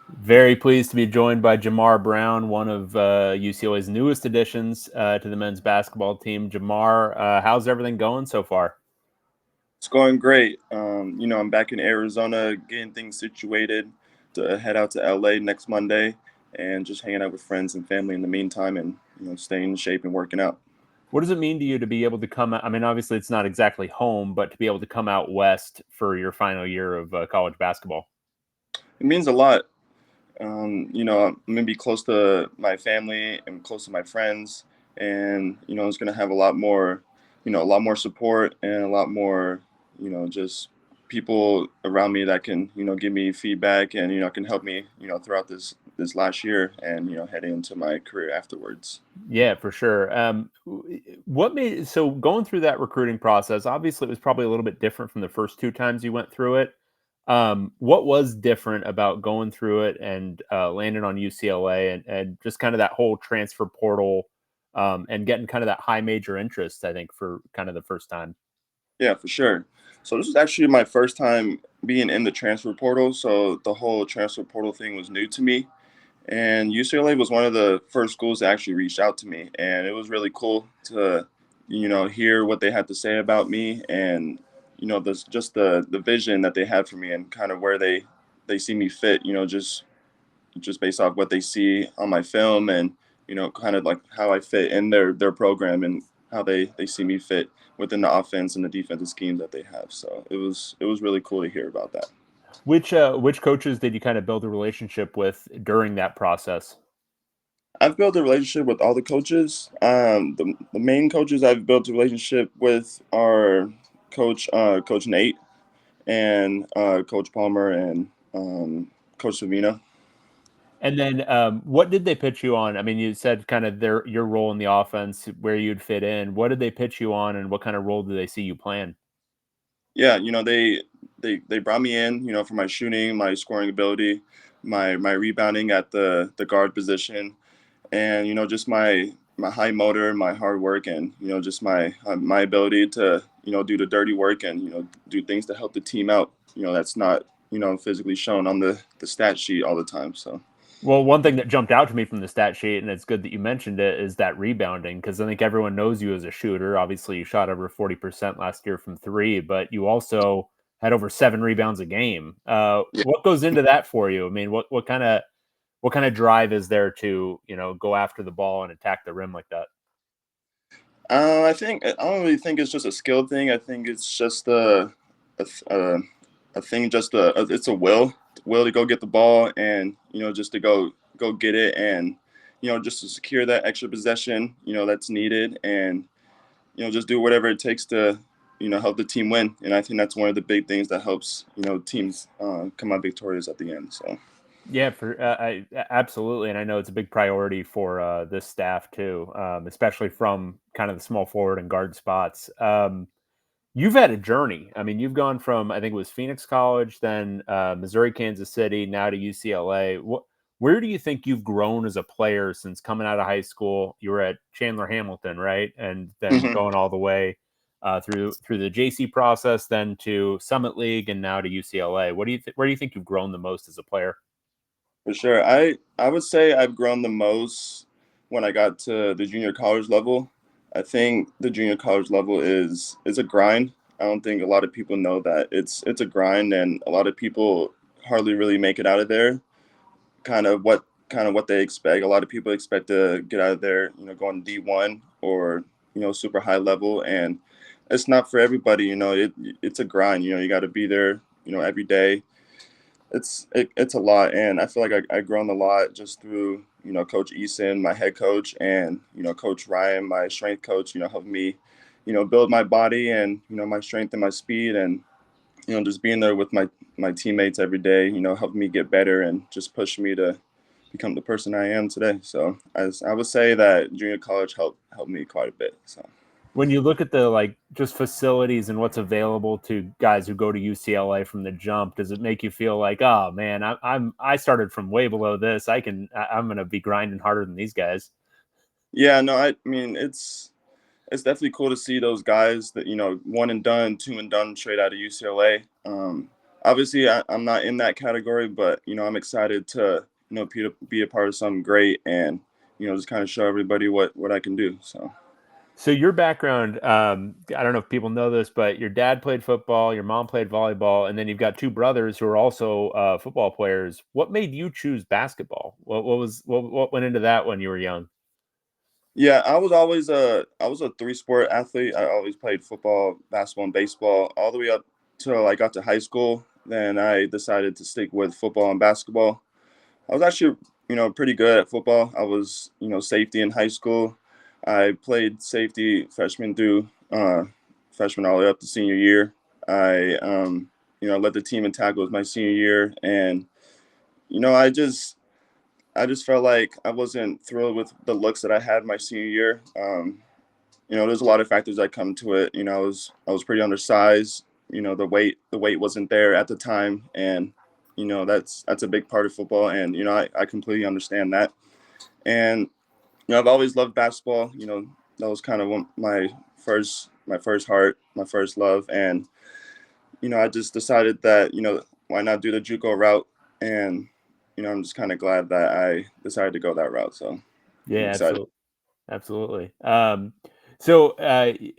Very pleased to be joined by Jamar Brown, one of UCLA's newest additions to the men's basketball team. Jamar, how's everything going so far? It's going great. I'm back in Arizona getting things situated to head out to LA next Monday and just hanging out with friends and family in the meantime and, staying in shape and working out. What does it mean to you to be able to come out? I mean, obviously, it's not exactly home, but to be able to come out west for your final year of college basketball. It means a lot. I'm going to be close to my family and close to my friends. And, it's going to have a lot more support and a lot more, just people around me that can, give me feedback and, can help me, throughout this last year and, heading into my career afterwards. Yeah, for sure. What made so going through that recruiting process? Obviously, it was probably a little bit different from the first two times you went through it. What was different about going through it and landing on UCLA and just kind of that whole transfer portal and getting kind of that high major interest? I think for kind of the first time. Yeah, for sure. So this is actually my first time being in the transfer portal. So the whole transfer portal thing was new to me. And UCLA was one of the first schools that actually reached out to me. And it was really cool to, hear what they had to say about me and, this just the vision that they had for me and kind of where they see me fit, just based off what they see on my film and kind of like how I fit in their program and how they see me fit within the offense and the defensive schemes that they have. So it was really cool to hear about that. Which coaches did you kind of build a relationship with during that process? I've built a relationship with all the coaches. The main coaches I've built a relationship with are Coach Nate and Coach Palmer and Coach Savina. And then, what did they pitch you on? I mean, you said kind of your role in the offense, where you'd fit in. What did they pitch you on, and what kind of role do they see you playing? Yeah, they brought me in, for my shooting, my scoring ability, my rebounding at the guard position, and just my high motor, my hard work, and just my ability to do the dirty work and do things to help the team out. That's not physically shown on the stat sheet all the time. So Well, one thing that jumped out to me from the stat sheet, and it's good that you mentioned it, is that rebounding because I think everyone knows you as a shooter. Obviously, you shot over 40% last year from three, but you also had over 7 rebounds a game. yeah, What goes into that for you? I mean, what kind of drive is there to go after the ball and attack the rim like that? I don't really think it's just a skill thing. I think it's just a, a, a thing. It's a will to go get the ball and just to go get it and just to secure that extra possession that's needed and just do whatever it takes to help the team win. And I think that's one of the big things that helps teams come out victorious at the end. So. Yeah, absolutely, and I know it's a big priority for this staff too, especially from kind of the small forward and guard spots. You've had a journey. I mean, you've gone from I think it was Phoenix College, then Missouri, Kansas City, now to UCLA. Where do you think you've grown as a player since coming out of high school? You were at Chandler Hamilton, right, and then Mhm. going all the way through the JC process, then to Summit League, and now to UCLA. Where do you think you've grown the most as a player? For sure. I would say I've grown the most when I got to the junior college level. I think the junior college level is a grind. I don't think a lot of people know that it's a grind and a lot of people hardly really make it out of there. Kind of what they expect. A lot of people expect to get out of there, going D1 or, super high level and it's not for everybody, it's a grind, you got to be there, every day it's a lot, and I feel like I've grown a lot just through Coach Eason, my head coach, and Coach Ryan, my strength coach. Helping me, build my body and my strength and my speed, and just being there with my teammates every day. Helping me get better and just pushing me to become the person I am today. So I would say that junior college helped me quite a bit. So. When you look at the like just facilities and what's available to guys who go to UCLA from the jump, does it make you feel like, oh man, I started from way below this. I'm gonna be grinding harder than these guys. Yeah, no, I mean it's definitely cool to see those guys that one and done, two and done straight out of UCLA. obviously I'm not in that category, but I'm excited to be a part of something great and just kind of show everybody what I can do. So So your background, I don't know if people know this, but your dad played football, your mom played volleyball, and then you've got two brothers who are also football players. What made you choose basketball? What went into that when you were young? yeah, I was a three-sport athlete. I always played football, basketball, and baseball all the way up till I got to high school. Then I decided to stick with football and basketball. I was actually, pretty good at football. I was, safety in high school. I played safety freshman all the way up to senior year. I led the team in tackles my senior year, and you know, I just, I just felt like I wasn't thrilled with the looks that I had my senior year. There's a lot of factors that come to it. I was pretty undersized. The weight wasn't there at the time, and that's a big part of football. And I completely understand that. And I've always loved basketball. That was kind of my first heart, my first love. And I just decided that why not do the JUCO route? And I'm just kind of glad that I decided to go that route. So I'm Yeah, excited. absolutely. Absolutely. So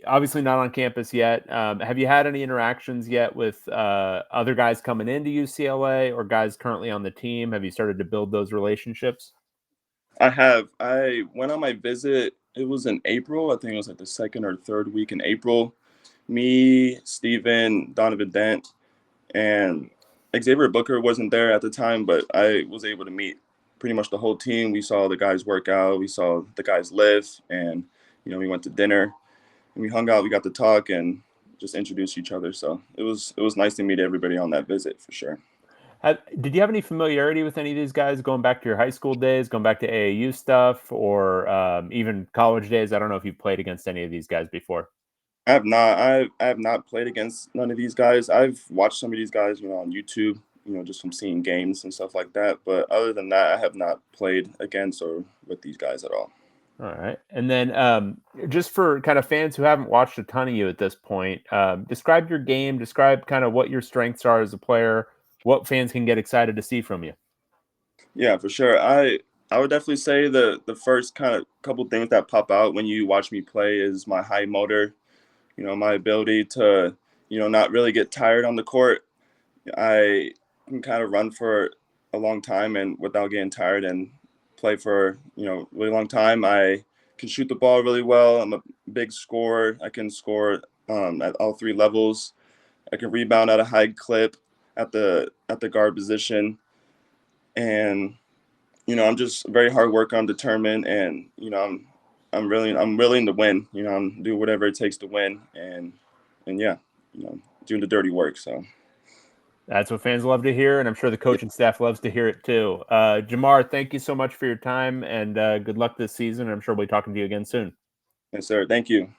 obviously not on campus yet. Have you had any interactions yet with other guys coming into UCLA or guys currently on the team? Have you started to build those relationships? I have. I went on my visit. It was in April. I think it was like the second or third week in April. Me, Steven, Donovan Dent, and Xavier Booker wasn't there at the time, but I was able to meet pretty much the whole team. We saw the guys work out. We saw the guys live, and we went to dinner and we hung out. We got to talk and just introduce each other. So it was nice to meet everybody on that visit for sure. Did you have any familiarity with any of these guys going back to your high school days, going back to AAU stuff, or even college days? I don't know if you've played against any of these guys before. I have not. I have not played against none of these guys. I've watched some of these guys, on YouTube, just from seeing games and stuff like that. But other than that, I have not played against or with these guys at all. All right. And then just for kind of fans who haven't watched a ton of you at this point, describe your game, describe kind of what your strengths are as a player, what fans can get excited to see from you. Yeah, for sure. I would definitely say the first kind of couple things that pop out when you watch me play is my high motor. My ability to not really get tired on the court. I can kind of run for a long time and without getting tired and play for a really long time. I can shoot the ball really well. I'm a big scorer. I can score at all three levels. I can rebound at a high clip at the guard position, and I'm just very hard worker. I'm determined, and I'm willing to win. I'm do whatever it takes to win, and yeah, doing the dirty work. So. That's what fans love to hear, and I'm sure the coaching staff loves to hear it too. Jamar, thank you so much for your time, and good luck this season. I'm sure we'll be talking to you again soon. Yes, sir. Thank you.